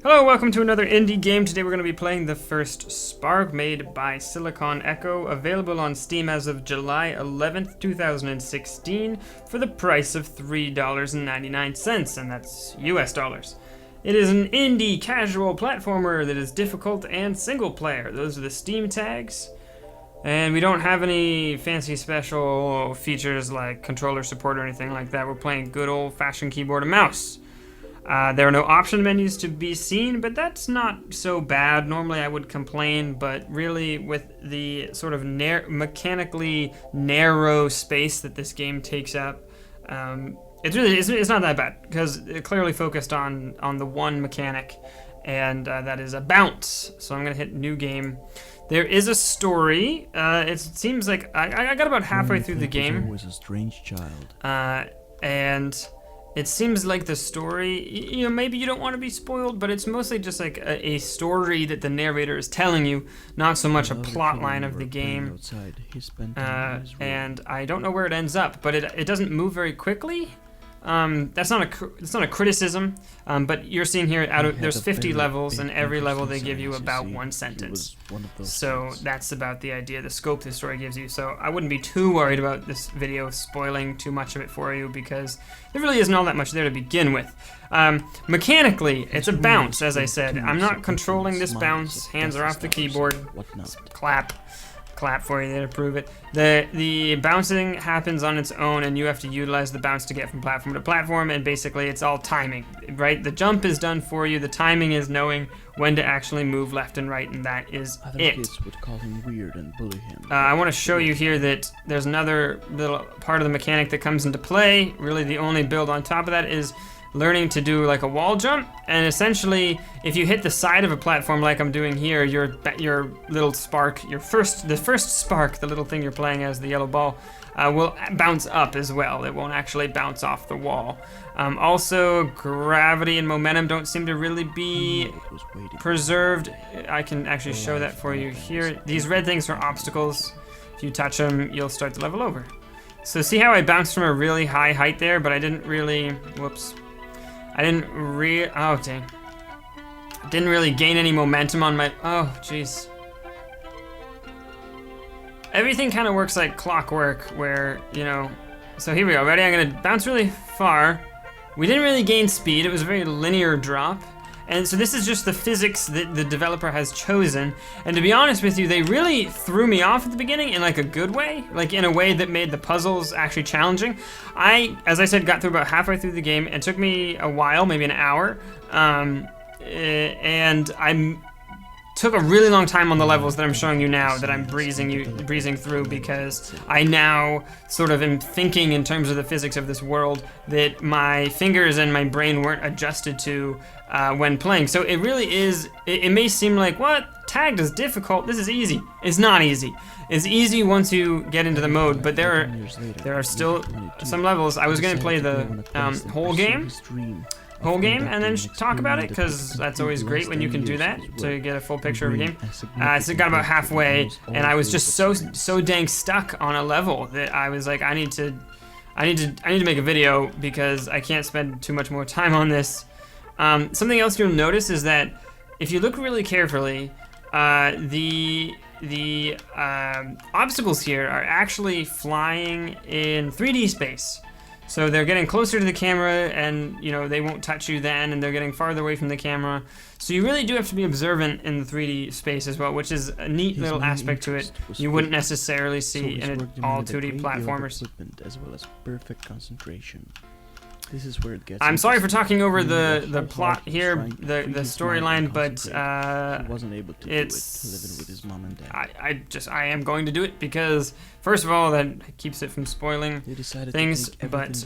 Hello, welcome to another indie game. Today we're going to be playing The First Spark, made by Silicon Echo, available on Steam as of July 11th, 2016, for the price of $3.99, and that's US dollars. It is an indie casual platformer that is difficult and single player. Those are the Steam tags. And we don't have any fancy special features like controller support or anything like that. We're playing good old-fashioned keyboard and mouse. There are no option menus to be seen, but that's not so bad. Normally I would complain, but really with the sort of mechanically narrow space that this game takes up, it's not that bad, because it clearly focused on the one mechanic, and that is a bounce. So I'm going to hit new game. There is a story. It seems like I got about halfway through the game. Was a strange child. And it seems like the story, maybe you don't want to be spoiled, but it's mostly just like a story that the narrator is telling you, not so much a plot line of the game. And I don't know where it ends up, but it doesn't move very quickly. That's not a criticism, but you're seeing here there's 50 levels, and every level they give you about one sentence. So that's about the idea, the scope the story gives you. So I wouldn't be too worried about this video spoiling too much of it for you, because there really isn't all that much there to begin with. Mechanically, it's a bounce, as I said. I'm not controlling this bounce. Hands are off the keyboard. Clap for you there to prove it. The bouncing happens on its own, and you have to utilize the bounce to get from platform to platform, and basically it's all timing, right? The jump is done for you. The timing is knowing when to actually move left and right, and that is Other it. kids would call him weird and bully him. I want to show you here that there's another little part of the mechanic that comes into play. Really, the only build on top of that is learning to do like a wall jump, and essentially if you hit the side of a platform like I'm doing here, your little spark, the first spark, the little thing you're playing as, the yellow ball, will bounce up as well. It won't actually bounce off the wall. Also, gravity and momentum don't seem to really be preserved. I can actually show that for you here. These red things are obstacles. If you touch them, you'll start to level over. So see how I bounced from a really high height there, but I didn't really, oh dang. I didn't really gain any momentum on my, oh jeez. Everything kind of works like clockwork where, so here we go, ready? I'm gonna bounce really far. We didn't really gain speed, it was a very linear drop. And so this is just the physics that the developer has chosen. And to be honest with you, they really threw me off at the beginning in like a good way, like in a way that made the puzzles actually challenging. As I said, got through about halfway through the game. It took me a while, maybe an hour, and I took a really long time on the levels that I'm showing you now, that I'm breezing through, because I now sort of am thinking in terms of the physics of this world that my fingers and my brain weren't adjusted to when playing. So it really is, it may seem like, what? Tagged is difficult, this is easy. It's not easy. It's easy once you get into the mode, but there are still some levels. I was gonna play the whole game and then talk about it, because that's always great when you can do that, to get a full picture of a game. So I got about halfway, and I was just so dang stuck on a level that I was like, I need to make a video, because I can't spend too much more time on this. Something else you'll notice is that if you look really carefully, the obstacles here are actually flying in 3D space. So they're getting closer to the camera, and they won't touch you then, and they're getting farther away from the camera. So you really do have to be observant in the 3D space as well, which is a neat little aspect to it. You wouldn't necessarily see in all 2D platformers. As well as perfect concentration. This is where it gets. I'm sorry for talking over the plot here, the storyline, but wasn't able to it's do it, living with his mom and dad. I am going to do it, because first of all, that keeps it from spoiling things, but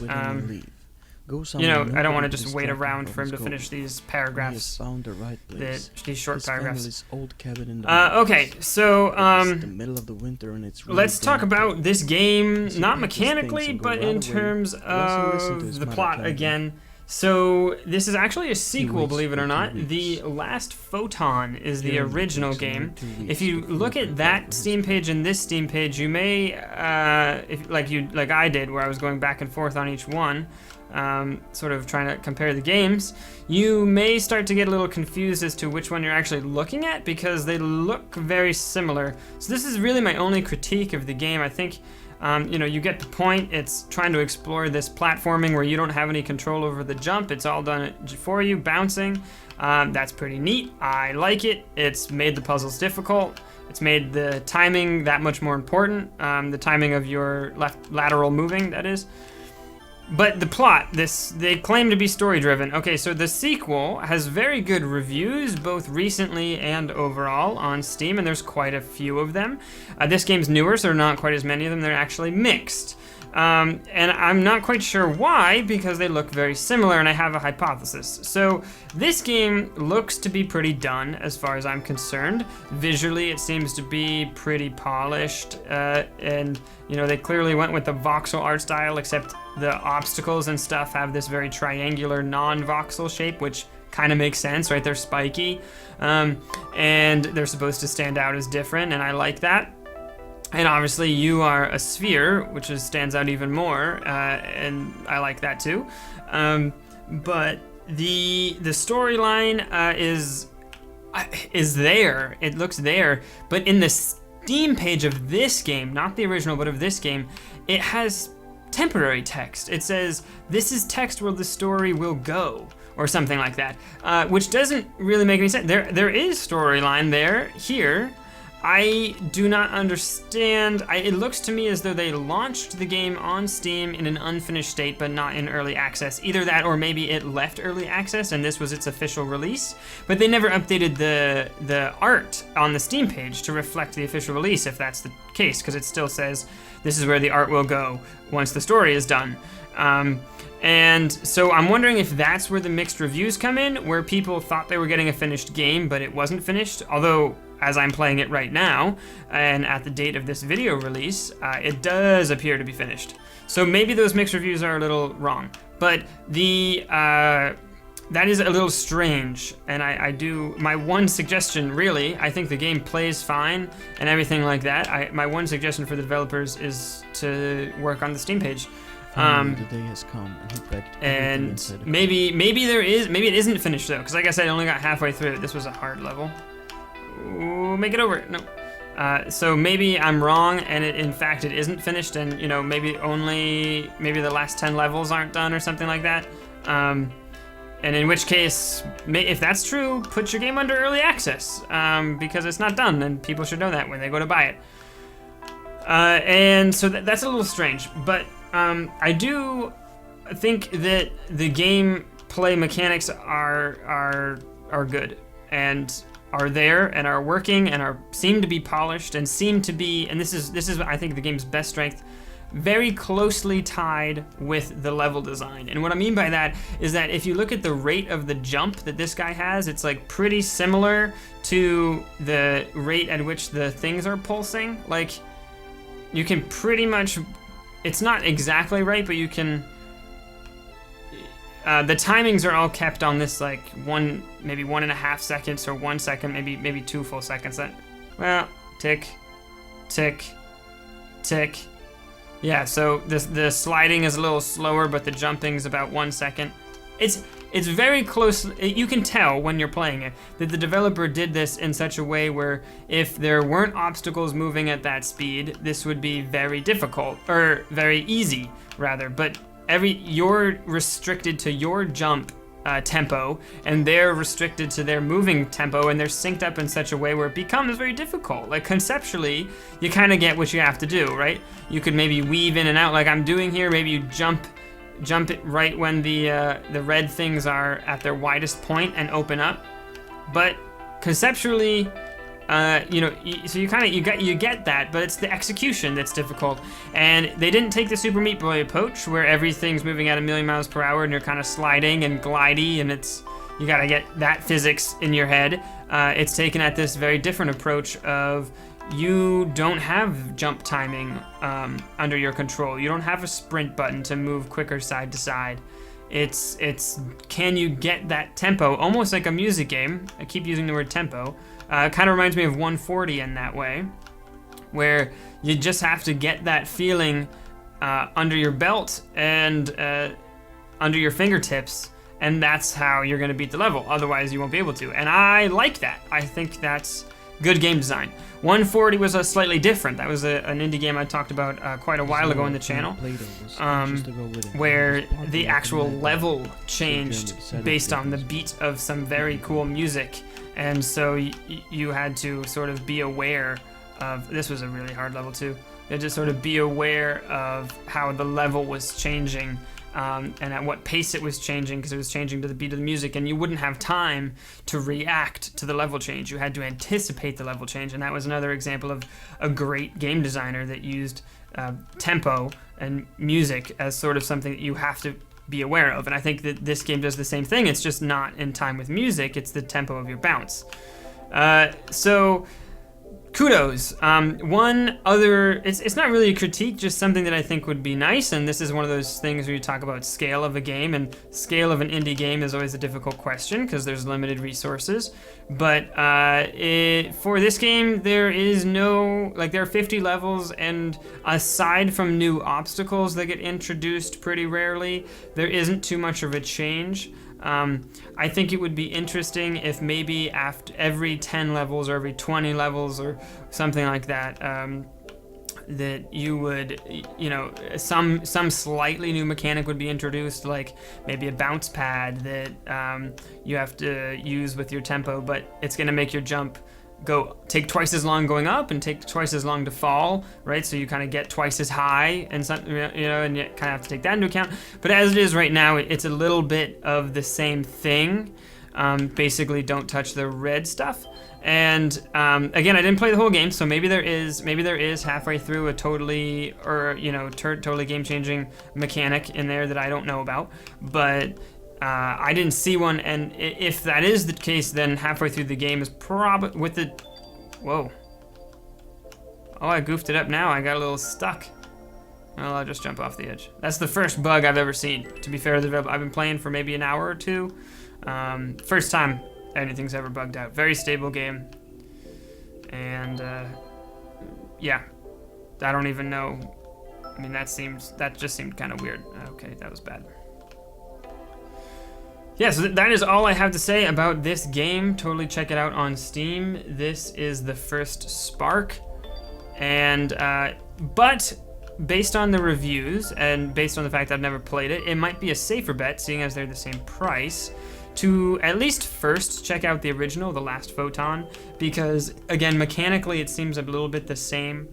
I don't want to just wait around for him to finish these paragraphs, these short paragraphs. Okay, so let's talk about this game, not mechanically, but in terms of the plot again. So this is actually a sequel, believe it or not. The Last Photon is the original game. If you look at that Steam page and this Steam page, you may, like I did, where I was going back and forth on each one, sort of trying to compare the games, you may start to get a little confused as to which one you're actually looking at because they look very similar. So this is really my only critique of the game. I think, you get the point. It's trying to explore this platforming where you don't have any control over the jump. It's all done for you, bouncing. That's pretty neat. I like it. It's made the puzzles difficult. It's made the timing that much more important. The timing of your lateral moving, that is. But the plot, they claim to be story-driven. Okay, so the sequel has very good reviews, both recently and overall on Steam, and there's quite a few of them. This game's newer, so there are not quite as many of them. They're actually mixed. And I'm not quite sure why, because they look very similar, and I have a hypothesis. So this game looks to be pretty done, as far as I'm concerned. Visually, it seems to be pretty polished, and they clearly went with the voxel art style, except the obstacles and stuff have this very triangular, non-voxel shape, which kind of makes sense, right? They're spiky, and they're supposed to stand out as different, and I like that. And obviously you are a sphere, which stands out even more, and I like that too. But the storyline is there. It looks there. But in the Steam page of this game, not the original, but of this game, it has temporary text. It says, "This is text where the story will go," or something like that, which doesn't really make any sense. There is storyline here. I do not understand. It looks to me as though they launched the game on Steam in an unfinished state, but not in early access. Either that, or maybe it left early access and this was its official release. But they never updated the art on the Steam page to reflect the official release, if that's the case, because it still says this is where the art will go once the story is done. And so I'm wondering if that's where the mixed reviews come in, where people thought they were getting a finished game, but it wasn't finished. Although, as I'm playing it right now, and at the date of this video release, it does appear to be finished. So maybe those mixed reviews are a little wrong. But that is a little strange, and my one suggestion, really, I think the game plays fine and everything like that. My one suggestion for the developers is to work on the Steam page. The day has come, and maybe it isn't finished though, because like I said, I only got halfway through it. This was a hard level. Ooh, make it over. No. So maybe I'm wrong, and in fact it isn't finished, and maybe the last 10 levels aren't done or something like that. And in which case, if that's true, put your game under early access, because it's not done, and people should know that when they go to buy it. And so that's a little strange, but I do think that the gameplay mechanics are good and are there and are working and seem to be polished and seem to be, and this is I think the game's best strength, very closely tied with the level design. And what I mean by that is that if you look at the rate of the jump that this guy has, it's like pretty similar to the rate at which the things are pulsing. Like, you can pretty much, it's not exactly right, but you can, the timings are all kept on this like maybe 1.5 seconds or 1 second, maybe 2 full seconds. Tick, tick, tick. Yeah, so the sliding is a little slower, but the jumping is about 1 second. It's very close. You can tell when you're playing it that the developer did this in such a way where if there weren't obstacles moving at that speed, this would be very difficult, or very easy rather. But you're restricted to your jump tempo, and they're restricted to their moving tempo, and they're synced up in such a way where it becomes very difficult. Like, conceptually, you kind of get what you have to do, right? You could maybe weave in and out like I'm doing here. Maybe you jump it right when the red things are at their widest point and open up. But conceptually, so you get that, but it's the execution that's difficult. And they didn't take the Super Meat Boy approach where everything's moving at 1,000,000 miles per hour and you're kind of sliding and glidey, and you gotta get that physics in your head. It's taken at this very different approach of, you don't have jump timing under your control. You don't have a sprint button to move quicker side to side. It's can you get that tempo, almost like a music game. I keep using the word tempo. Kind of reminds me of 140 in that way, where you just have to get that feeling under your belt and under your fingertips, and that's how you're gonna beat the level. Otherwise, you won't be able to. And I like that. I think that's good game design. 140 was a slightly different. That was an indie game I talked about quite a while ago in the channel, where the actual level changed based on the beat of some very cool music. And so you had to sort of be aware of, this was a really hard level too, you had to sort of be aware of how the level was changing and at what pace it was changing, because it was changing to the beat of the music, and you wouldn't have time to react to the level change. You had to anticipate the level change, and that was another example of a great game designer that used tempo and music as sort of something that you have to be aware of. And I think that this game does the same thing. It's just not in time with music, it's the tempo of your bounce. So kudos. One other, it's not really a critique, just something that I think would be nice, and this is one of those things where you talk about scale of a game, and scale of an indie game is always a difficult question because there's limited resources. But for this game, there is no, like, there are 50 levels, and aside from new obstacles that get introduced pretty rarely, there isn't too much of a change. I think it would be interesting if maybe after every 10 levels or every 20 levels or something like that, that you would, you know, some slightly new mechanic would be introduced, like maybe a bounce pad that you have to use with your tempo, but it's going to make your jump take twice as long going up and take twice as long to fall, right? So you kind of get twice as high, and and you kind of have to take that into account. But as it is right now, it's a little bit of the same thing. Basically, don't touch the red stuff. And again, I didn't play the whole game, so maybe there is halfway through a totally game-changing mechanic in there that I don't know about, but I didn't see one, and if that is the case, then halfway through the game is probably with the... Whoa. Oh, I goofed it up now. I got a little stuck. Well, I'll just jump off the edge. That's the first bug I've ever seen, to be fair to the developer. I've been playing for maybe an hour or two. First time anything's ever bugged out. Very stable game. And, yeah. I don't even know. I mean, that just seemed kind of weird. Okay, that was bad. Yeah, so that is all I have to say about this game. Totally check it out on Steam. This is The First Spark. And, but based on the reviews and based on the fact that I've never played it, it might be a safer bet, seeing as they're the same price, to at least first check out the original, The Last Photon, because, again, mechanically it seems a little bit the same,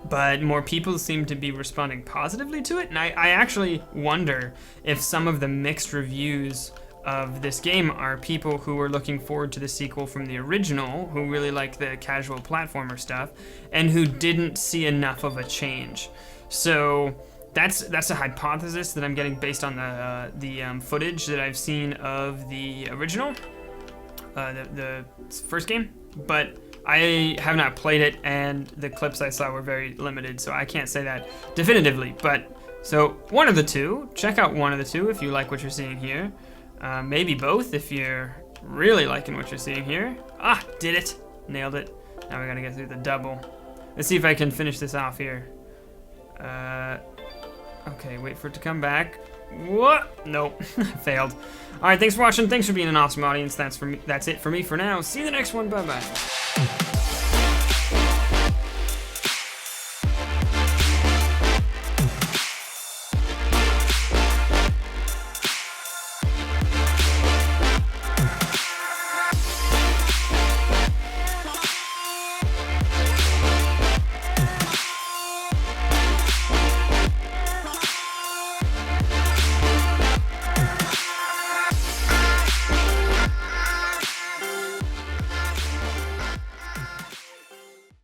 but more people seem to be responding positively to it, and I actually wonder if some of the mixed reviews of this game are people who are looking forward to the sequel from the original, who really like the casual platformer stuff, and who didn't see enough of a change. So that's a hypothesis that I'm getting based on the footage that I've seen of the original, the first game, but I have not played it, and the clips I saw were very limited, so I can't say that definitively. But so one of the two, check out one of the two if you like what you're seeing here. Maybe both if you're really liking what you're seeing here. Ah, did it. Nailed it. Now we gotta get through the double. Let's see if I can finish this off here. Okay, wait for it to come back. What? Nope, failed. All right, thanks for watching. Thanks for being an awesome audience. That's it for me for now. See you in the next one. Bye-bye.